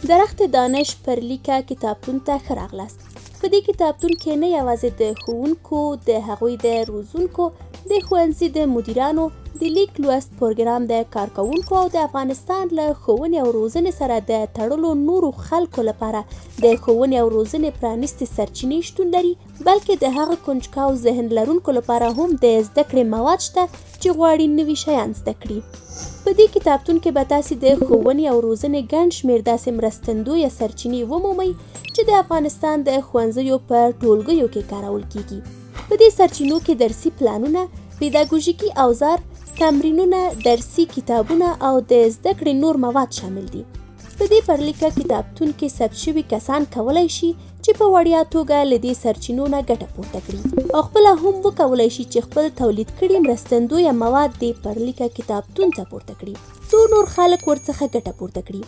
درخت دانش پر لیکه کتابتون ته ښه راغلاست. په دې کتابتون کې نه یوازې د ښوونکو، د هغوی د روزونکو، د ښوونځي د مدیرانو، د لیک لوست پروګرام د کارکوونکو او د افغانستان له ښوونې او روزنې سره د تړلو نورو خلکو لپاره د ښوونې او روزنې پرانیستې سرچینې شتون لري، بلکې د هغه کنجکاو ذهن لرونکو لپاره هم د زده کړې مواد شته چې غواړي نوي شیان زده کړي. په دې کتابتون کې به تاسې د ښوونې او روزنې ګڼ شمېر داسې مرستندویه سرچینې ومومئ چې د افغانستان د ښوونځیو په ټولګیو کې کارول کیږي. په دې سرچینو کې درسي پلانونه، پیداګوژیکي اوزار، تمرینونه، درسي کتابونه او د زده کړې نور مواد شامل دي. په دې پرلیکه کتابتون کې ثبت شوي کسان کولی شي چې په وړیا توګه له دې سرچینو نه ګټه پورته کړي او خپله هم وکولی شي چې خپل تولید کړي مرستندویه مواد دې پرلیکه کتابتون ته پورته کړي څو نور خلک ورڅخه ګټه پورته کړي.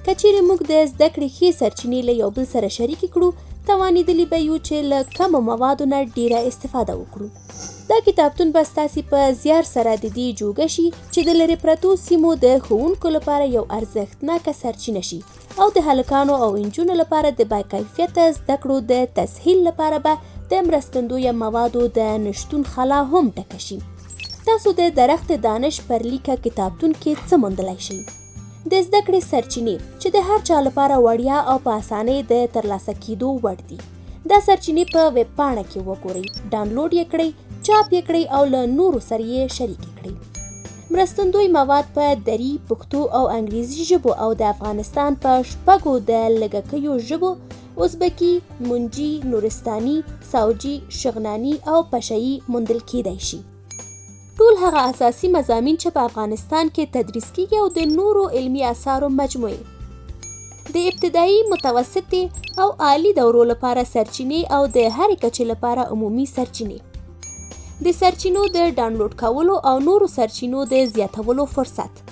که چیرې موږ د زده کړې ښې سرچینې له یو بل سره شریکې کړو، توانیدلی به یو چې له کمو موادو نه ډیره استفاده وکړو. دا کتابتون به ستاسې په زیار سره د دې جوګه شي چې د لرې پرتو سیمو د ښوونکو لپاره یو ارزښتناکه سرچینه شي او د هلکانو او نجونو لپاره د باکیفیته زده کړو د تسهیل لپاره به د مرستندویه موادو د نشتون خلا هم ډکه شي. تاسو د درخت دانش پر لیکه کتابتون کې څه موندلی شئ؟ د زده کړې سرچینې چې د هر چا لپاره وړیا او په اسانۍ د ترلاسه کېدو وړ دي. دا سرچینې په ویب پاڼه کې وګورئ، ډاونلوډ یې کړئ، چاپ یې کړئ او له نورو سره یې شریک کړئ. مرستندوی مواد په دری، پښتو او انګریزي ژبو او د افغانستان په شپږو د لږکیو ژبو ازبکي، منجي، نورستاني، ساوجي، شغناني او پشهیي موندل کېدای شي. ټول هغه اساسي مضامین چې په افغانستان کې تدریس کیږي او د نورو علمي اثارو مجموعې، د ابتدایي، متوسطې او عالی دورو لپاره سرچینې او د هرې کچې لپاره عمومي سرچینې، د سرچینو د ډاونلوډ کولو او نورو سرچینو د زیاتولو فرصت.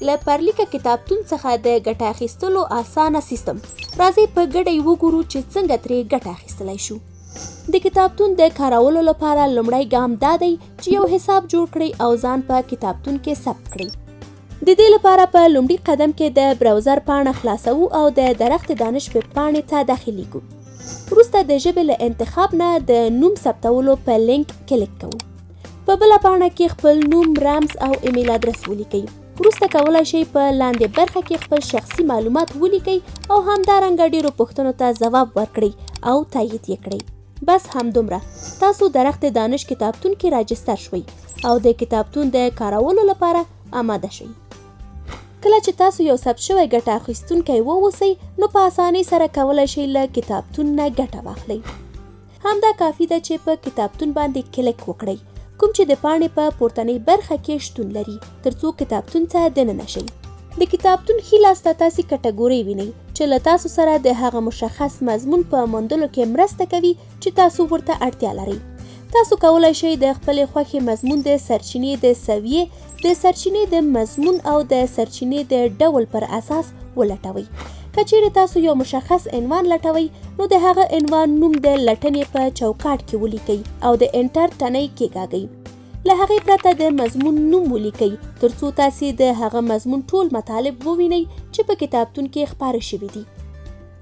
له پرلیکه کتابتون څخه د ګټه اخیستلو اسانه سیستم. راځئ په ګډه یې وګورو چې څنګه ترې ګټه اخیستلی شو. د کتابتون د کارولو لپاره لومړی ګام دا دی چې یو حساب جوړ کړئ او ځان په کتابتون کې ثبت کړئ. د دې لپاره په لومړي قدم کې د براوزر پاڼه خلاصوو او د درخت دانش ویب پاڼې ته داخلیږو. وروسته د ژبې له انتخاب نه د نوم ثبتولو په لینک کلیک کوو. په بله پاڼه کې خپل نوم، رمز او ایمیل ادرس ولیکئ. وروسته کولی شئ په لاندې برخه کې خپل شخصي معلومات ولیکئ او همدارنګه ډیرو پوښتنو ته ځواب ورکړئ او تایید یې کړئ. بس همدومره، تاسو درخت دانش کتابتون کې راجستر شوئ او د کتابتون د کارولو لپاره آماده شئ. کله چې تاسو یو ثبت شوی ګټه اخیستونکی واوسئ نو په اسانۍ سره کولی شئ له کتابتون نه ګټه واخلئ. همدا کافي ده چې په کتابتون باندې کلیک وکړئ، کوم چې د پاڼې په پورتنۍ برخه کې شتون لري، ترڅو کتابتون ته دننه شئ. د کتابتون ښي لاس ته تاسې کټګورۍ وینئ چې له تاسو سره د هغه مشخص مضمون په موندلو کې مرسته کوي چې تاسو ورته اړتیا لرئ. تاسو کولی شئ د خپلې خوښې مضمون د سرچینې د سویې، د سرچینې د مضمون او د سرچینې د ډول پر اساس ولټوئ. که چیرې تاسو یو مشخص عنوان لټوئ نو د هغه عنوان نوم د لټنې په چوکاټ کې ولیکئ او د انټر تڼۍ کېکاږئ. له هغې پرته د مضمون نوم ولیکئ ترڅو تاسې د هغه مضمون ټول مطالب ووینئ چې په کتابتون کې خپاره شوي دي.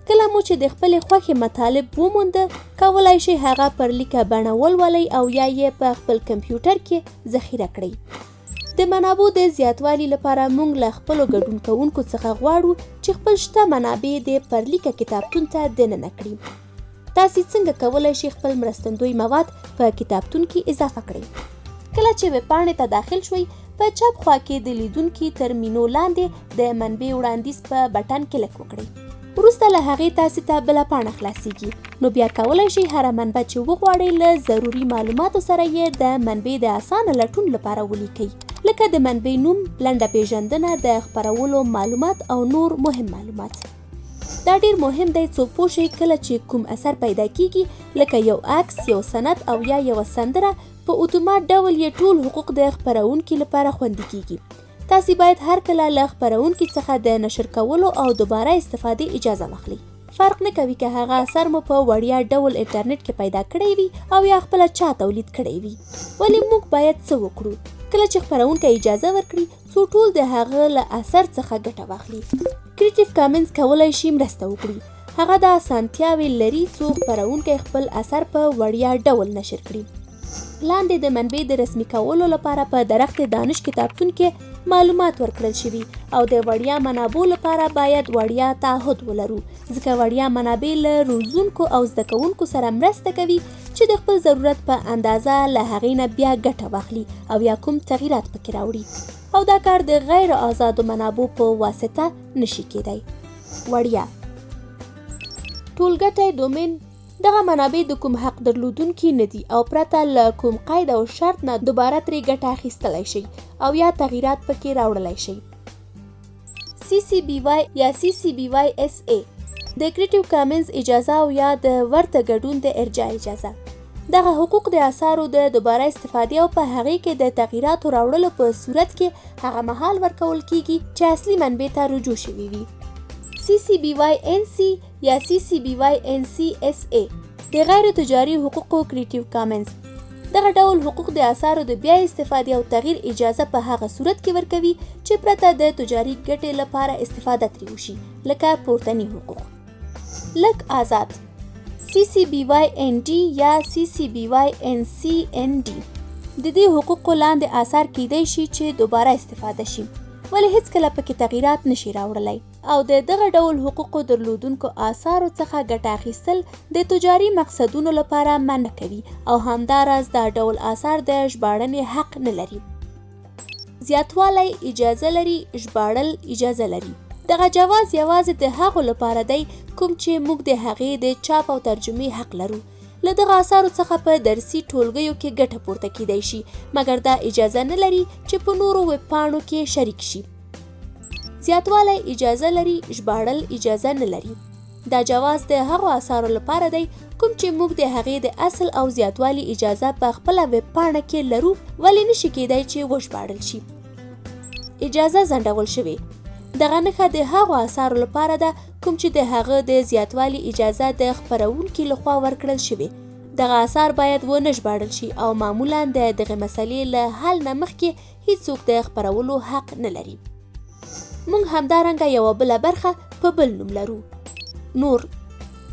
کله مو چې د خپلې خوښې مطالب ومونده، کولی شئ هغه پر لیکه بڼه ولولئ او یا یې په خپل کمپیوټر کې ذخیره کړئ. د منابعو د زیاتوالي لپاره موږ له خپلو ګډون کوونکو څخه غواړو چې خپل شته منابع د پرلیکه کتابتون ته دننه کړي. تاسې څنګه کولی شئ خپل مرستندوی مواد په کتابتون کې اضافه کړئ؟ کله چې ویب پاڼې ته داخل شوئ، په چپ خوا کې د لیدونکي تر مینو لاندې د منبع وړاندیز په بټن کلیک وکړئ. وروسته له هغې تاسې ته بله پاڼه خلاصیږي، نو بیا کولی شئ هره منبع چې وغواړئ له ضروري معلوماتو سره یې د منبع د اسانه لټون لپاره ولیکئ، لکه د منبع نوم، لنډه پیژندنه، د خپرولو معلومات او نور مهم معلومات. دا ډیر مهم دی څو پوه شئ کله چې کوم اثر پیدا کیږي، لکه یو عکس، یو سند او یا یوه سندره، په اتومات ډول یې ټول حقوق د خپرونکي لپاره خوندي کیږي. تاسې باید هر کله له خپرونکي څخه د نشر کولو او دوباره استفادې اجازه واخلئ. فرق نه کوي که هغه اثر مو په وړیا ډول انټرنیټ کې پیدا کړی وي او یا خپله چا تولید کړی وي. ولې موږ باید څه وکړو؟ کله چې خپرونکی اجازه ورکړي څو ټول د هغه له اثر څخه ګټه واخلي. کریټیو کامنز کولای شي مرسته وکړي. هغه دا اسانتیاوې لري څو خپرونکی خپل اثر په وړیا ډول نشر کړي. لاندې د منبع د رسمي کولو لپاره په درخت دانش کتابتون کې معلومات ورکړل شوي او د وړیا منابعو لپاره باید وړیا تعهد ولرو، ځکه وړیا منابع له روزونکو او زده کوونکو سره مرسته کوي چې د خپل ضرورت په اندازه له هغې نه بیا ګټه واخلي او یا کوم تغییرات پکې راوړي، او دا کار د غیر آزادو منابعو په واسطه نشي کېدی. وړیا ټولګټی ډومین دغه منابع د کوم حق درلودونکي نه دي او پرته له کوم قید او شرط نه دوباره ترې ګټه اخیستلی شي او یا تغییرات پکې راوړلی شي. CC BY یا CC BY SA د کریټیو کامنز اجازه او یا د ورته ګډون د ارجاع اجازه. دغه حقوق د اثارو د دوباره استفادې او په هغې کې د تغییراتو راوړلو په صورت کې هغه مهال ورکول کیږي چې اصلي منبع ته رجوع شوي وي. CC BY NC یا CC BY NC SA د غیر تجاري حقوقو کریټیو کامنز. دغه ډول حقوق د اثارو د بیا استفادې او تغییر اجازه په هغه صورت کې ورکوي چې پرته د تجاري ګټې لپاره استفاده ترې وشي، لکه پورتني حقوق. لک آزاد CC BY ND یا CC BY NC ND د دې حقوقو لاندې اثار کیدای شي چې دوباره استفاده شي، ولې هیڅکله پکې تغییرات نشي راوړلی، او د دغه ډول حقوقو درلودونکو آثارو څخه ګټه اخیستل د تجاري مقصدونو لپاره منع کوي او همداراز دا ډول آثار د ژباړنې حق نه لري. زیاتوالی اجازه لري، ژباړل اجازه لري. دغه جواز یوازې د هغو لپاره دی کوم چې موږ د هغې د چاپ او ترجمې حق لرو. له دغه آثارو څخه په درسي ټولګیو کې ګټه پورته کیدای شي، مګر دا اجازه نه لري چې په نورو ویب پاڼو کې شریک شي. زیاتوالی اجازه لري، ژباړل اجازه نه لري. دا جواز د هغو آثارو لپاره دی کوم چې موږ د هغې د اصل او زیاتوالی اجازه په خپله ویب پاڼه کې لرو، ولې نشي کیدای چې وژباړل شي. اجازه ځنډول شوې دغه نښه د هغو آثارو لپاره ده کوم چې د هغه د زیاتوالی اجازه د خپرونکي لخوا ورکړل شوې. دغه آثار باید ونه ژباړل شي او معمولا د دغه مسلې له حل نه مخکې هیڅوک د خپرولو حق نه لري. موږ همدارنګه یوه بله برخه په بل نوم لرو. نور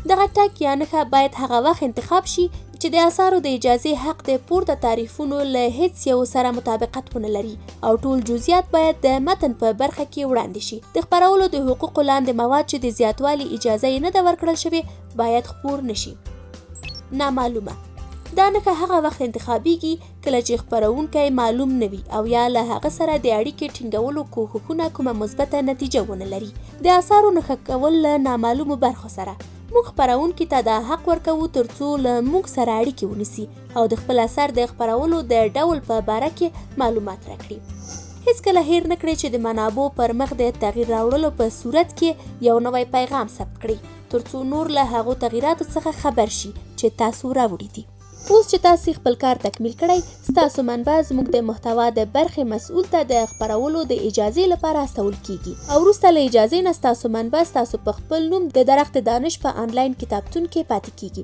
دغه ټک یا نښه باید هغه وخت انتخاب شي چې د آثارو د اجازې حق د پورته تعریفونو له هیڅ یو سره مطابقت ونه لري او ټول جزئیات باید د متن په برخه کې وړاندې شي. د خپرولو د حقوقو لاندې مواد چې د زیاتوالي اجازه یې نه ده ورکړل شوې باید خپور نشي. نامعلومه دا نښه هغه وخت انتخابیږي کله چې خپرونکی معلوم نه وي او یا له هغه سره د اړیکې ټینګولو کوښښونه کومه مثبته نتیجه ونه لري. د آثارو نښه کول له نامعلومو برخو سره موږ خپرونکي ته دا حق ورکوو ترڅو له موږ سره اړیکې ونیسي او د خپل اثر د خپرولو د ډول په باره کې معلومات راکړي. هیڅکله هیر نه کړئ چې د منابعو پر مخ د تغییر راوړلو په صورت کې یو نوی پیغام ثبت کړئ ترڅو نور له هغو تغییراتو څخه خبر شي چې تاسو راوړي دي. اوس چې تاسو خپل کار تکمیل کړئ ستاسو منبع زموږ د محتوا د برخې مسؤل ته د خپرولو د اجازې لپاره استول کیږي او وروسته له اجازې نه ستاسو منبع ستاسو په خپل نوم د درخت دانش په آنلاین کتابتون کې پاتې کیږي.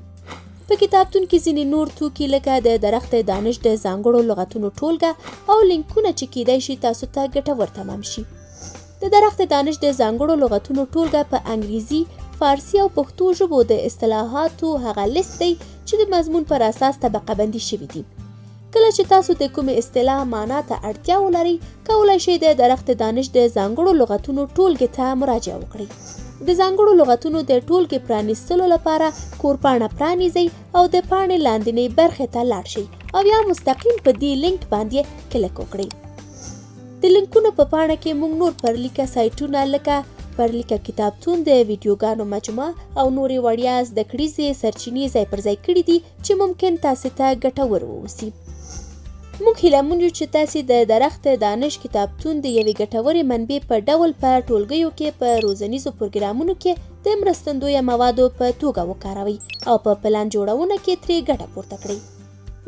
په کتابتون کې ځینې نور توکي لکه د درخت دانش د ځانګړو لغتونو ټولګه او لینکونه چې کیدای شي تاسو ته ګټور تمام شي. د درخت دانش د ځانګړو لغتونو ټولګه په انګریزي، فارسی او پښتو ژبو د اصطلاحاتو هغه لیست دی چې د مضمون پر اساس طبقه بندي شوي دي. کله چې تاسو د کومې اصطلاح معنا ته اړتیا ولرئ کولی شئ د درخت دانش د ځانګړو لغتونو ټولګې ته مراجعه وکړئ. د ځانګړو لغتونو د ټولګې پرانیستلو لپاره کورپاڼه پرانیزئ او د پاڼې لاندینۍ برخې ته لاړ شئ او یا مستقیم په دې لینک باندې کلیک وکړئ. د لینکونو په پاڼه کې موږ نور پرلیکه سایټونه لکه پرلیکه کتابتون د ویډیوګانو مجموعه او نورې وړیا زده کړیزې سرچینې ځای پر ځای کړي دي چې ممکن تاسو ته ګټور واوسي. موږ هیله مند یو چې تاسو د درخت دانش کتابتون د یوې ګټورې منبع په ډول په ټولګیو کې په روزنیزو پروګرامونو کې د مرستندویه موادو په توګه وکاروئ او په پلان جوړونه کې ترې ګټه پورته کړئ.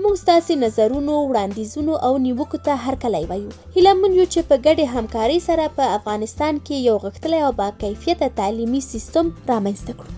موږ ستاسې نظرونو، وړاندیزونو او نیوکو ته هرکلی وایو. هیله مند یو چې په ګډې همکارۍ سره په افغانستان کې یو غښتلی او باکیفیته تعلیمي سیستم رامنځته کړو.